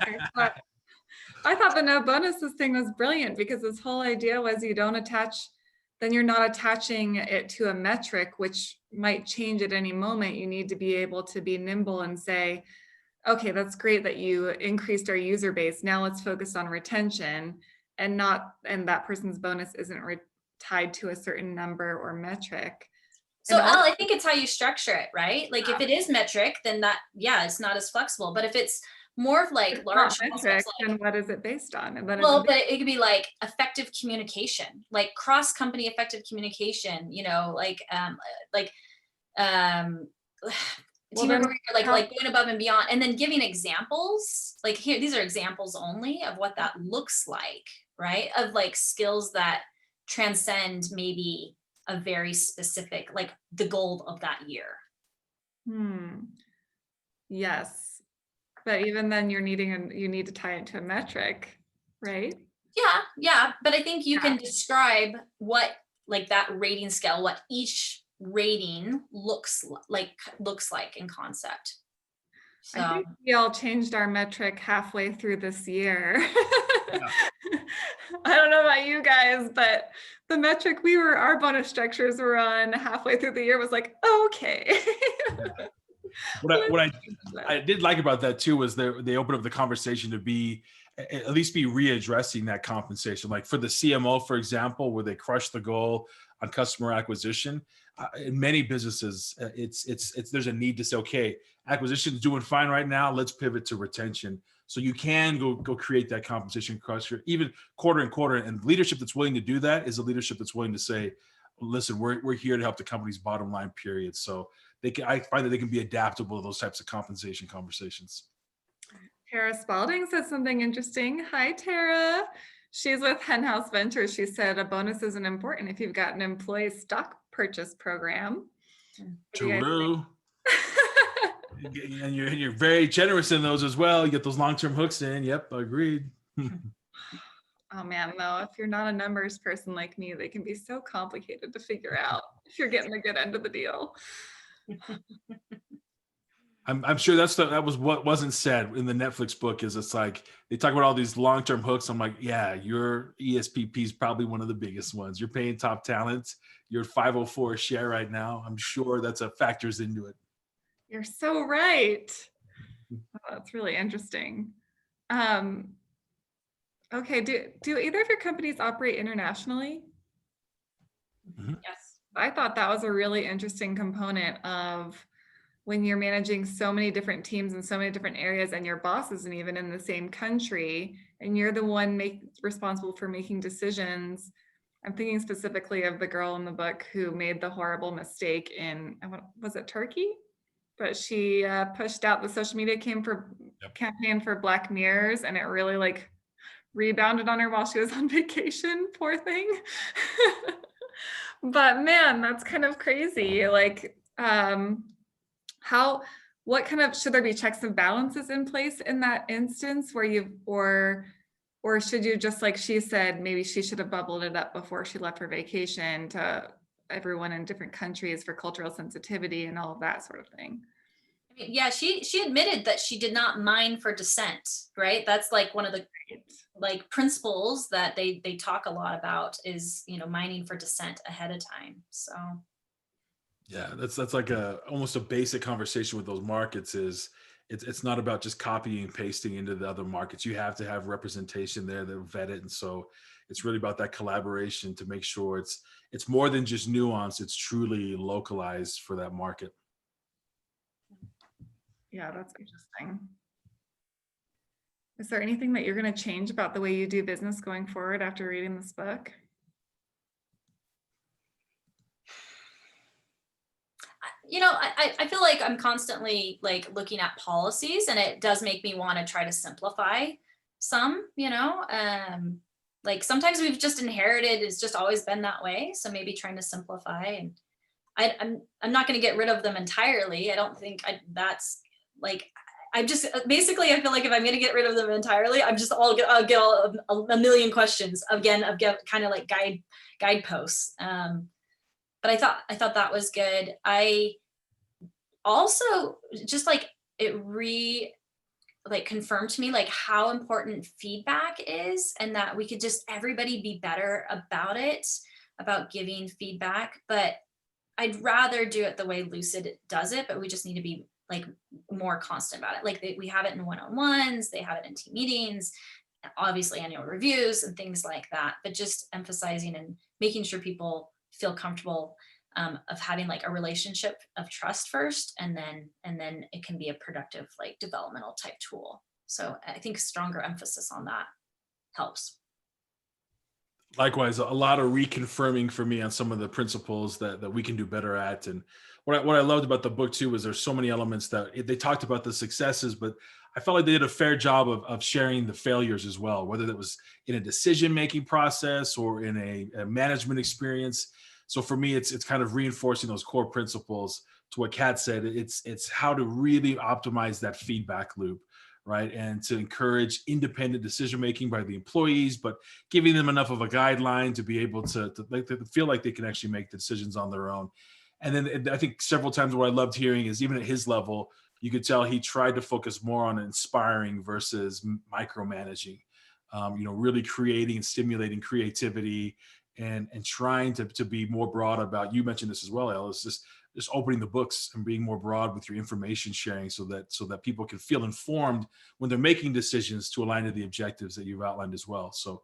I thought the no bonuses thing was brilliant because this whole idea was you don't attach then you're not attaching it to a metric, which might change at any moment. You need to be able to be nimble and say, okay, that's great that you increased our user base. Now let's focus on retention, and that person's bonus isn't tied to a certain number or metric. So And Elle, I think it's how you structure it, right? Like if yeah, it is metric, then that, yeah, it's not as flexible. But if it's more of like it's large not metric, concepts, like, then what is it based on? And then well, but it could be like effective communication, like cross-company effective communication, you know, um well, teamwork, then like how, going above and beyond, and then giving examples, like here, these are examples only of what that looks like, right? Of like skills that transcend maybe a very specific, like the goal of that year. yes, but even then you need to tie it to a metric, right? Yeah, but I think you can describe what, like that rating scale, what each rating looks like in concept. I So think we all changed our metric halfway through this year. I don't know about you guys, but the metric our bonus structures were on halfway through the year was like, okay. What I did like about that too was they opened up the conversation to be at least be readdressing that compensation. Like for the CMO, for example, where they crushed the goal on customer acquisition. In many businesses, there's a need to say, okay, acquisition is doing fine right now. Let's pivot to retention. So you can go create that compensation crusher, even quarter and quarter. And leadership that's willing to do that is a leadership that's willing to say, listen, we're here to help the company's bottom line, period. So I find that they can be adaptable to those types of compensation conversations. Tara Spalding said something interesting. Hi, Tara. She's with Henhouse Ventures. She said a bonus isn't important if you've got an employee stock purchase program. True. And you're very generous in those as well. You get those long-term hooks in. Yep, agreed. Oh man, though, if you're not a numbers person like me, they can be so complicated to figure out if you're getting the good end of the deal. I'm sure that was what wasn't said in the Netflix book. Is it's like they talk about all these long-term hooks. I'm like, yeah, your ESPP is probably one of the biggest ones. You're paying top talent. You're 504 share right now. I'm sure that's a factors into it. You're so right. Oh, that's really interesting. Okay, do either of your companies operate internationally? Mm-hmm. yes. I thought that was a really interesting component of when you're managing so many different teams in so many different areas and your boss isn't even in the same country and you're the one responsible for making decisions. I'm thinking specifically of the girl in the book who made the horrible mistake in, was it Turkey? But she pushed out the social media campaign for Black Mirrors, and it really like rebounded on her while she was on vacation, poor thing. But man, that's kind of crazy. Like, should there be checks and balances in place in that instance where or should you just, like she said, maybe she should have bubbled it up before she left for vacation to everyone in different countries for cultural sensitivity and all of that sort of thing? I mean, yeah, she admitted that she did not mine for dissent, right? That's like one of the like principles that they talk a lot about is, you know, mining for dissent ahead of time. So yeah, that's like almost a basic conversation with those markets. Is it's not about just copying and pasting into the other markets. You have to have representation there that vet it, and so it's really about that collaboration to make sure it's more than just nuance. It's truly localized for that market. Yeah, that's interesting. Is there anything that you're going to change about the way you do business going forward after reading this book? you know, I feel like I'm constantly like looking at policies, and it does make me want to try to simplify some, you know, like sometimes we've just inherited, it's just always been that way. So maybe trying to simplify, and I'm not going to get rid of them entirely. I don't think that's like, I just basically, I feel like if I'm going to get rid of them entirely, I'll get a million questions again of kind of like guideposts. But I thought that was good. I also just like it confirmed to me like how important feedback is, and that we could just everybody be better about it, about giving feedback, but I'd rather do it the way Lucid does it, but we just need to be like more constant about it. Like we have it in one-on-ones, they have it in team meetings, obviously annual reviews and things like that, but just emphasizing and making sure people feel comfortable of having like a relationship of trust first, and then it can be a productive like developmental type tool. So I think stronger emphasis on that helps. Likewise, a lot of reconfirming for me on some of the principles that we can do better at. And what I loved about the book too was there's so many elements that they talked about the successes, but I felt like they did a fair job of sharing the failures as well, whether that was in a decision-making process or in a management experience. So for me, it's kind of reinforcing those core principles to what Kat said. It's how to really optimize that feedback loop, right? And to encourage independent decision-making by the employees, but giving them enough of a guideline to be able to feel like they can actually make the decisions on their own. And then I think several times what I loved hearing is even at his level, you could tell he tried to focus more on inspiring versus micromanaging, really creating and stimulating creativity and trying to be more broad about, you mentioned this as well, Alice, just opening the books and being more broad with your information sharing so that people can feel informed when they're making decisions to align to the objectives that you've outlined as well. So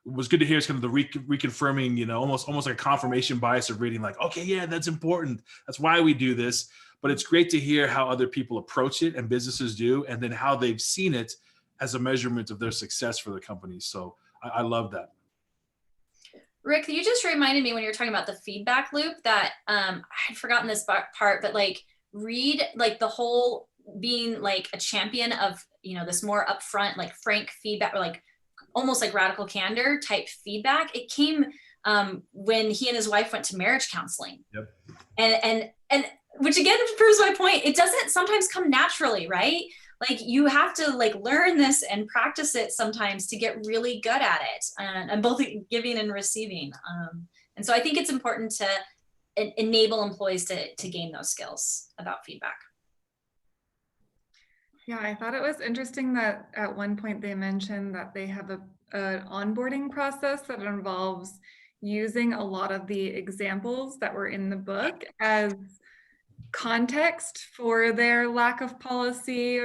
it was good to hear. It's kind of the reconfirming, almost like a confirmation bias of reading like, okay, yeah, that's important. That's why we do this. But it's great to hear how other people approach it and businesses do, and then how they've seen it as a measurement of their success for the companies. So I love that. Rick, you just reminded me when you were talking about the feedback loop that I had forgotten this part, but like read like the whole being like a champion of, this more upfront, like frank feedback, or like almost like radical candor type feedback. It came when he and his wife went to marriage counseling. Yep. And which again proves my point. It doesn't sometimes come naturally, right? Like you have to like learn this and practice it sometimes to get really good at it, and both giving and receiving. And so I think it's important to enable employees to gain those skills about feedback. Yeah, I thought it was interesting that at one point they mentioned that they have an onboarding process that involves using a lot of the examples that were in the book as context for their lack of policy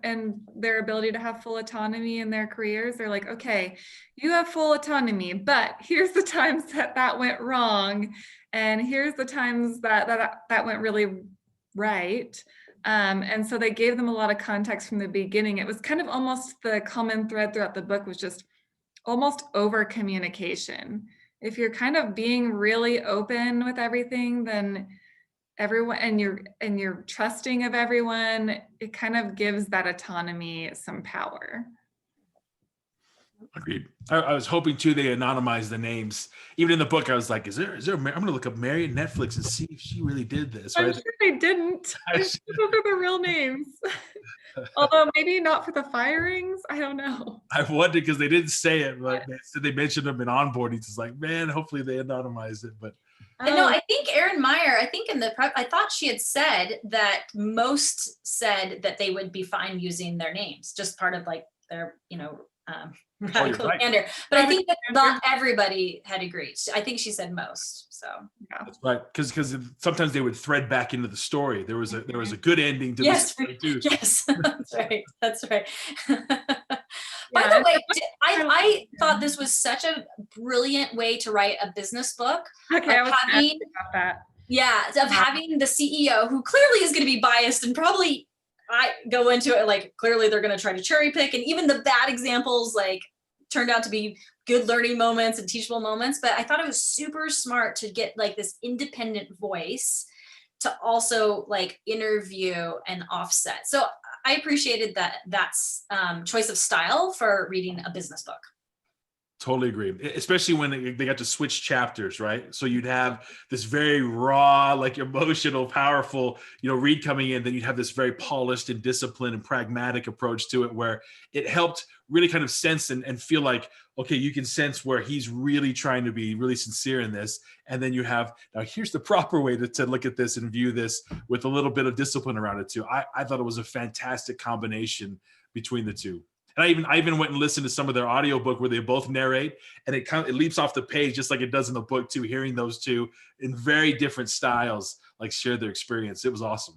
and their ability to have full autonomy in their careers. They're like, okay, you have full autonomy, but here's the times that went wrong, and here's the times that went really right. And so they gave them a lot of context from the beginning. It was kind of almost the common thread throughout the book was just almost over communication. If you're kind of being really open with everything, then everyone, and you're trusting of everyone, it kind of gives that autonomy some power. Agreed. I was hoping too they anonymized the names. Even in the book, I was like, is there? I'm going to look up Mary at Netflix and see if she really did this. Right? I'm sure they didn't. Those are the real names. Although maybe not for the firings. I don't know. I wondered because they didn't say it, but they mentioned them in onboarding. It's like, man, hopefully they anonymized it. But no, I think Erin Meyer, I think in the prep, I thought she had said that most said that they would be fine using their names, just part of like their, radical candor. But I think that not everybody had agreed. I think she said most. So yeah. That's right, because sometimes they would thread back into the story. There was a good ending to yes, the story too. Yes, that's right. That's right. By the way, I thought this was such a brilliant way to write a business book. Okay, I was asking about that. Yeah, of having the CEO who clearly is going to be biased and probably I go into it like clearly they're going to try to cherry pick, and even the bad examples like turned out to be good learning moments and teachable moments. But I thought it was super smart to get like this independent voice to also like interview and offset. So I appreciated that's choice of style for reading a business book. Totally agree, especially when they got to switch chapters, right? So you'd have this very raw, like emotional, powerful, read coming in. Then you'd have this very polished and disciplined and pragmatic approach to it, where it helped really kind of sense and feel like, okay, you can sense where he's really trying to be really sincere in this. And then you have, now here's the proper way to look at this and view this with a little bit of discipline around it too. I thought it was a fantastic combination between the two. And I even went and listened to some of their audiobook where they both narrate, and it leaps off the page just like it does in the book too, hearing those two in very different styles, like share their experience. It was awesome.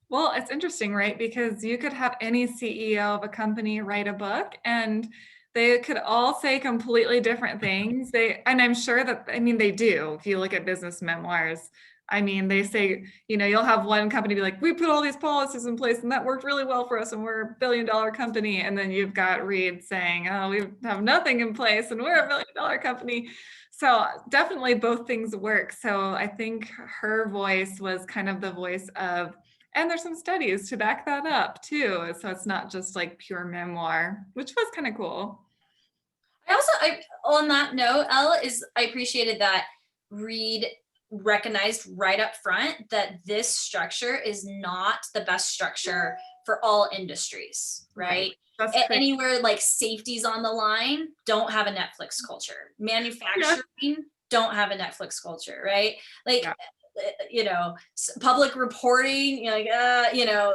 Well, it's interesting, right? Because you could have any CEO of a company write a book and they could all say completely different things. And I'm sure that, I mean, they do. If you look at business memoirs, I mean, they say, you'll have one company be like, we put all these policies in place and that worked really well for us and we're a $1 billion company. And then you've got Reed saying, oh, we have nothing in place and we're a $1 billion company. So definitely both things work. So I think her voice was kind of the voice of, and there's some studies to back that up too. So it's not just like pure memoir, which was kind of cool. I on that note, I appreciated that Reed recognized right up front that this structure is not the best structure for all industries, right? That's anywhere like safety's on the line, don't have a Netflix culture. Manufacturing, don't have a Netflix culture, right? Like, public reporting,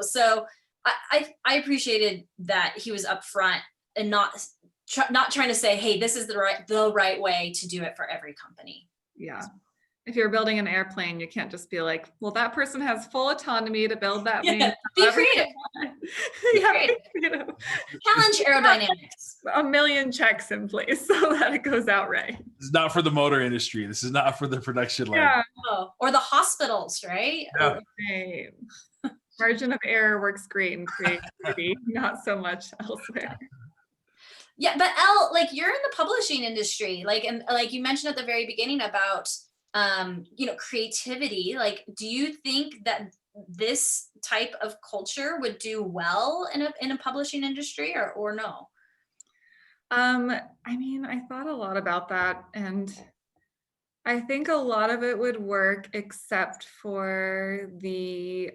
so I appreciated that he was upfront and not trying to say, hey, this is the right way to do it for every company. Yeah. If you're building an airplane, you can't just be like, well, that person has full autonomy to build that plane. Be creative. Challenge aerodynamics. A million checks in place so that it goes out right. This is not for the motor industry. This is not for the production line. Yeah. Oh, or the hospitals, right? Yeah. Okay. Margin of error works great in creativity, not so much elsewhere. Yeah, but Elle, like you're in the publishing industry, and you mentioned at the very beginning about creativity. Like, do you think that this type of culture would do well in a publishing industry or no? I mean, I thought a lot about that, and I think a lot of it would work except for the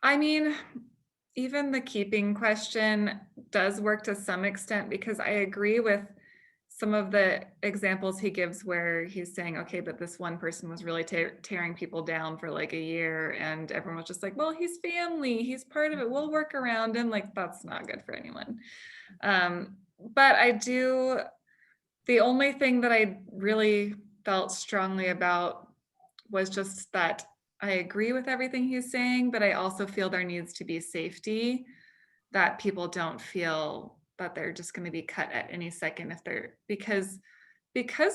I mean, even the keeping question does work to some extent, because I agree with some of the examples he gives where he's saying, okay, but this one person was really tearing people down for like a year and everyone was just like, well, he's family, he's part of it, we'll work around him. Like, that's not good for anyone. But the only thing that I really felt strongly about was just that I agree with everything he's saying, but I also feel there needs to be safety, that people don't feel that they're just going to be cut at any second because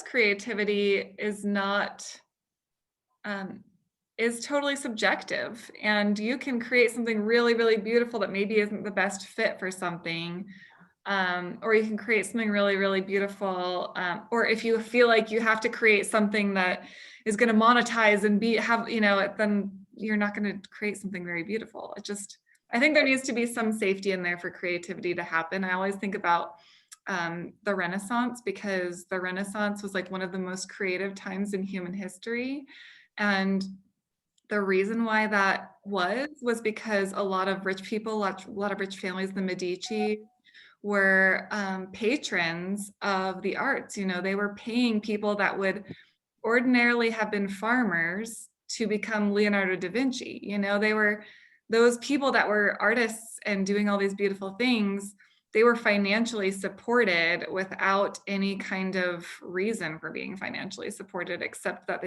creativity is not, is totally subjective, and you can create something really, really beautiful that maybe isn't the best fit for something. Or you can create something really, really beautiful. Or if you feel like you have to create something that is going to monetize and then you're not going to create something very beautiful. I think there needs to be some safety in there for creativity to happen. I always think about the Renaissance, because the Renaissance was like one of the most creative times in human history. And the reason why that was because a lot of rich people, a lot of rich families, the Medici, were patrons of the arts. They were paying people that would ordinarily have been farmers to become Leonardo da Vinci. They were those people that were artists and doing all these beautiful things. They were financially supported without any kind of reason for being financially supported, except that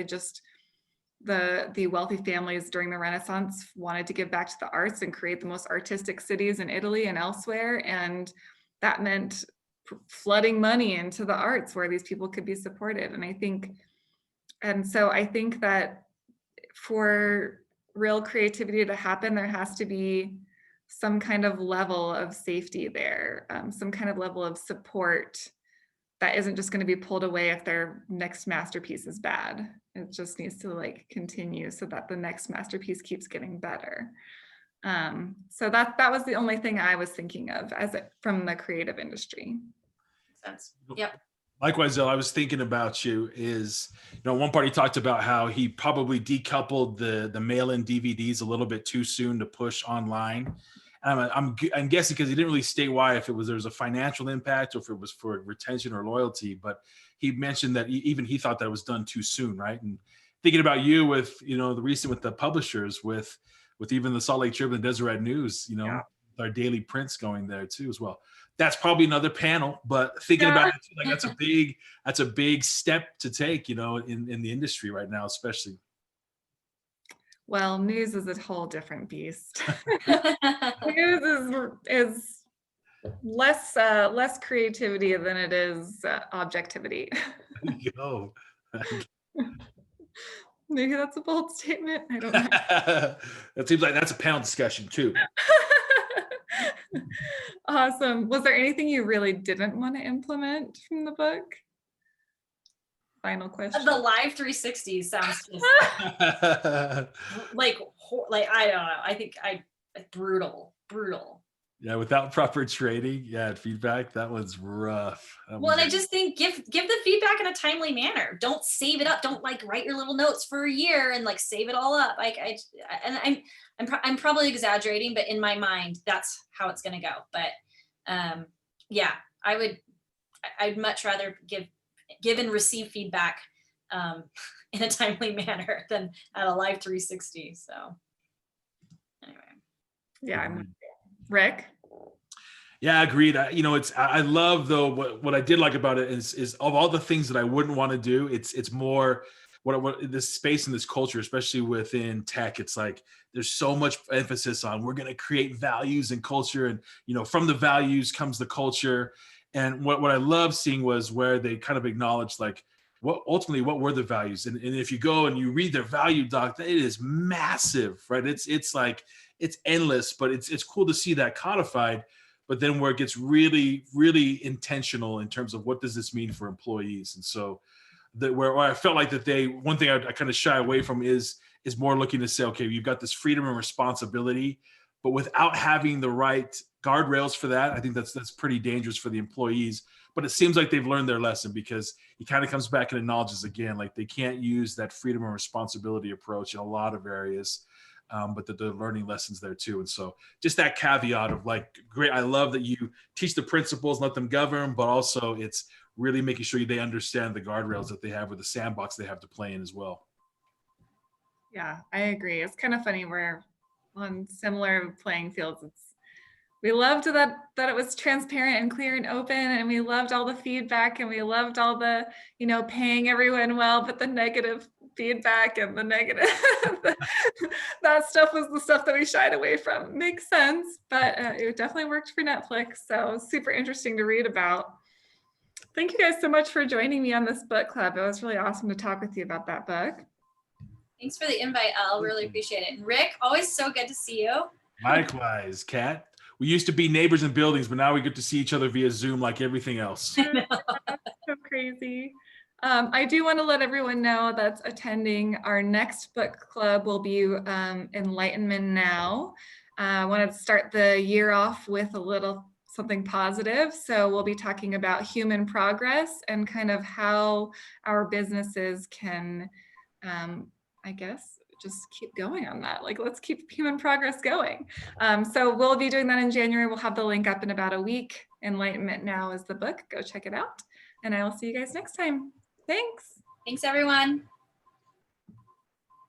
the wealthy families during the Renaissance wanted to give back to the arts and create the most artistic cities in Italy and elsewhere. And that meant flooding money into the arts where these people could be supported. So I think that for real creativity to happen, there has to be some kind of level of safety there, some kind of level of support that isn't just going to be pulled away if their next masterpiece is bad. It just needs to continue so that the next masterpiece keeps getting better. So that was the only thing I was thinking of from the creative industry. Makes sense. Yep. Likewise, though, I was thinking about you is, one part he talked about how he probably decoupled the mail-in DVDs a little bit too soon to push online. And I'm guessing because he didn't really state why, if there was a financial impact or if it was for retention or loyalty, but he mentioned that even he thought that was done too soon, right? And thinking about you with, the recent with the publishers, with even the Salt Lake Tribune and Deseret News, Yeah. our daily prints going there too as well. That's probably another panel, but thinking about it too, like that's a big step to take, in the industry right now, especially. Well, news is a whole different beast. News is less creativity than it is objectivity. There you go. Maybe that's a bold statement. I don't know. It seems like that's a panel discussion too. Awesome. Was there anything you really didn't want to implement from the book? Final question. The live 360 sounds just like I don't know. I think brutal. Yeah, without proper training, feedback, that was rough. Well, and I just think give the feedback in a timely manner. Don't save it up. Don't write your little notes for a year and save it all up. I'm probably exaggerating, but in my mind, that's how it's going to go. But I'd much rather give and receive feedback in a timely manner than at a live 360. So anyway. Yeah, Rick. Yeah, agreed. I love though what I did like about it is of all the things that I wouldn't want to do, it's more what this space and this culture, especially within tech, it's like there's so much emphasis on we're going to create values and culture, and from the values comes the culture. And what I love seeing was where they kind of acknowledged what were the values, and if you go and you read their value doc, it is massive, right? It's endless, but it's cool to see that codified. But then where it gets really, really intentional in terms of what does this mean for employees, and so where I felt like that one thing I kind of shy away from is more looking to say, okay, you've got this freedom and responsibility, but without having the right guardrails for that, I think that's pretty dangerous for the employees. But it seems like they've learned their lesson, because he kind of comes back and acknowledges again, like they can't use that freedom and responsibility approach in a lot of areas. But they're learning lessons there too. And so just that caveat of great, I love that you teach the principles, let them govern, but also it's really making sure they understand the guardrails that they have, or the sandbox they have to play in as well. Yeah, I agree. It's kind of funny, we're on similar playing fields. We loved that it was transparent and clear and open, and we loved all the feedback, and we loved all the, paying everyone well, but the negative feedback and the negative, that stuff was the stuff that we shied away from. Makes sense, but it definitely worked for Netflix. So super interesting to read about. Thank you guys so much for joining me on this book club. It was really awesome to talk with you about that book. Thanks for the invite, Elle. Really appreciate it. And Rick, always so good to see you. Likewise, Kat. We used to be neighbors in buildings, but now we get to see each other via Zoom like everything else. So crazy. I do want to let everyone know that's attending our next book club will be Enlightenment Now. I wanted to start the year off with a little something positive. So we'll be talking about human progress and kind of how our businesses can, I guess, just keep going on that. Let's keep human progress going. So we'll be doing that in January. We'll have the link up in about a week. Enlightenment Now is the book. Go check it out. And I will see you guys next time. Thanks. Thanks, everyone.